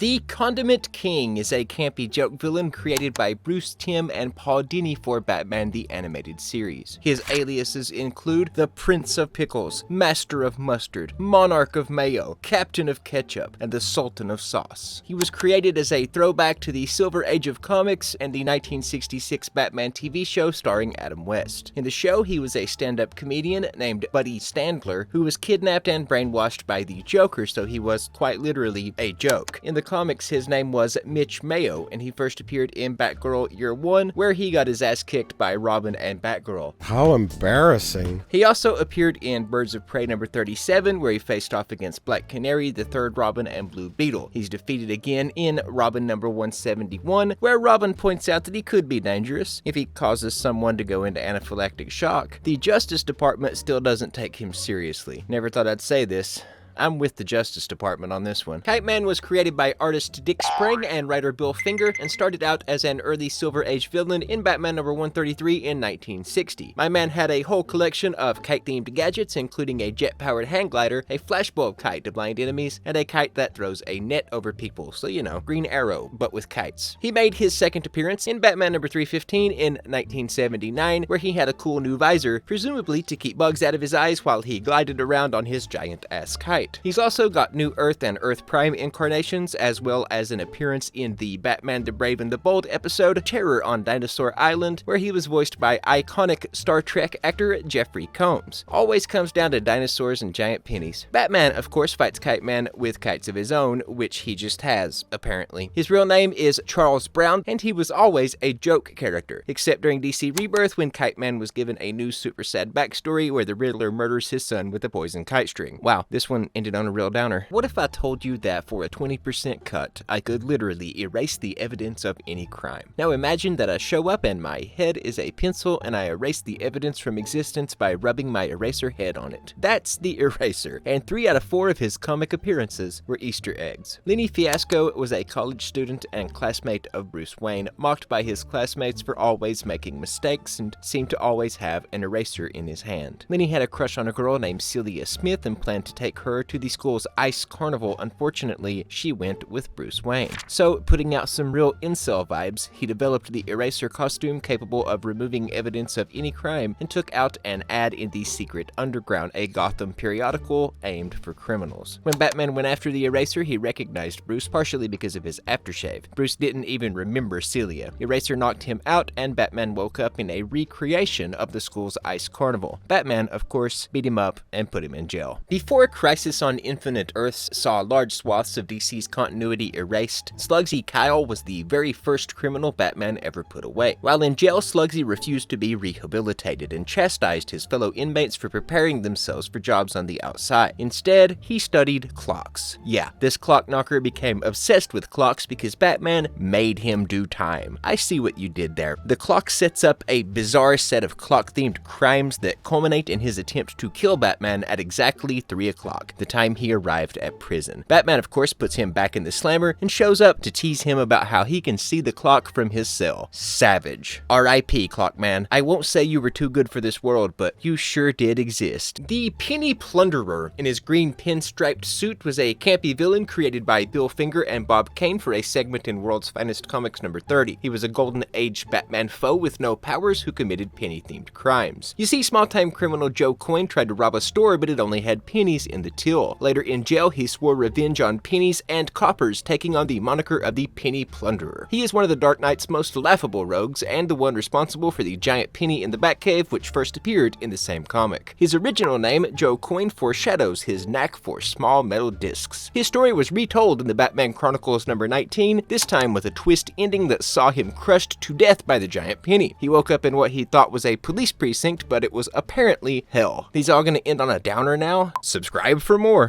The Condiment King is a campy joke villain created by Bruce Timm and Paul Dini for Batman the Animated Series. His aliases include the Prince of Pickles, Master of Mustard, Monarch of Mayo, Captain of Ketchup, and the Sultan of Sauce. He was created as a throwback to the Silver Age of comics and the 1966 Batman TV show starring Adam West. In the show, he was a stand-up comedian named Buddy Standler who was kidnapped and brainwashed by the Joker, so he was quite literally a joke. In the comics, his name was Mitch Mayo, and he first appeared in Batgirl Year 1, where he got his ass kicked by Robin and Batgirl. How embarrassing. He also appeared in Birds of Prey number 37, where he faced off against Black Canary, the Third Robin, and Blue Beetle. He's defeated again in Robin number 171, where Robin points out that he could be dangerous if he causes someone to go into anaphylactic shock. The Justice Department still doesn't take him seriously. Never thought I'd say this. I'm with the Justice Department on this one. Kite Man was created by artist Dick Sprang and writer Bill Finger and started out as an early Silver Age villain in Batman number 133 in 1960. My man had a whole collection of kite-themed gadgets, including a jet-powered hang glider, a flashbulb kite to blind enemies, and a kite that throws a net over people, so you know, Green Arrow, but with kites. He made his second appearance in Batman number 315 in 1979, where he had a cool new visor, presumably to keep bugs out of his eyes while he glided around on his giant-ass kite. He's also got New Earth and Earth Prime incarnations, as well as an appearance in the Batman the Brave and the Bold episode Terror on Dinosaur Island, where he was voiced by iconic Star Trek actor Jeffrey Combs. Always comes down to dinosaurs and giant pennies. Batman, of course, fights Kite Man with kites of his own, which he just has, apparently. His real name is Charles Brown, and he was always a joke character, except during DC Rebirth when Kite Man was given a new super sad backstory where the Riddler murders his son with a poison kite string. Wow, this one ended on a real downer. What if I told you that for a 20% cut, I could literally erase the evidence of any crime? Now imagine that I show up and my head is a pencil and I erase the evidence from existence by rubbing my eraser head on it. That's the Eraser, and 3 out of 4 of his comic appearances were Easter eggs. Lenny Fiasco was a college student and classmate of Bruce Wayne, mocked by his classmates for always making mistakes and seemed to always have an eraser in his hand. Lenny had a crush on a girl named Celia Smith and planned to take her to the school's ice carnival. Unfortunately, she went with Bruce Wayne. So, putting out some real incel vibes, he developed the Eraser costume capable of removing evidence of any crime and took out an ad in the Secret Underground, a Gotham periodical aimed for criminals. When Batman went after the Eraser, he recognized Bruce, partially because of his aftershave. Bruce didn't even remember Celia. Eraser knocked him out, and Batman woke up in a recreation of the school's ice carnival. Batman, of course, beat him up and put him in jail. Before Crisis on Infinite Earths saw large swaths of DC's continuity erased, Slugsy Kyle was the very first criminal Batman ever put away. While in jail, Slugsy refused to be rehabilitated and chastised his fellow inmates for preparing themselves for jobs on the outside. Instead, he studied clocks. Yeah, this clock knocker became obsessed with clocks because Batman made him do time. I see what you did there. The clock sets up a bizarre set of clock-themed crimes that culminate in his attempt to kill Batman at exactly 3 o'clock, the time he arrived at prison. Batman, of course, puts him back in the slammer and shows up to tease him about how he can see the clock from his cell. Savage. R.I.P. Clockman. I won't say you were too good for this world, but you sure did exist. The Penny Plunderer in his green pinstriped suit was a campy villain created by Bill Finger and Bob Kane for a segment in World's Finest Comics number 30. He was a Golden Age Batman foe with no powers who committed penny-themed crimes. You see, small-time criminal Joe Coyne tried to rob a store, but it only had pennies in the till. Later in jail, he swore revenge on pennies and coppers, taking on the moniker of the Penny Plunderer. He is one of the Dark Knight's most laughable rogues, and the one responsible for the giant penny in the Batcave, which first appeared in the same comic. His original name, Joe Coyne, foreshadows his knack for small metal discs. His story was retold in the Batman Chronicles number 19, this time with a twist ending that saw him crushed to death by the giant penny. He woke up in what he thought was a police precinct, but it was apparently hell. These all gonna end on a downer now? Subscribe for more.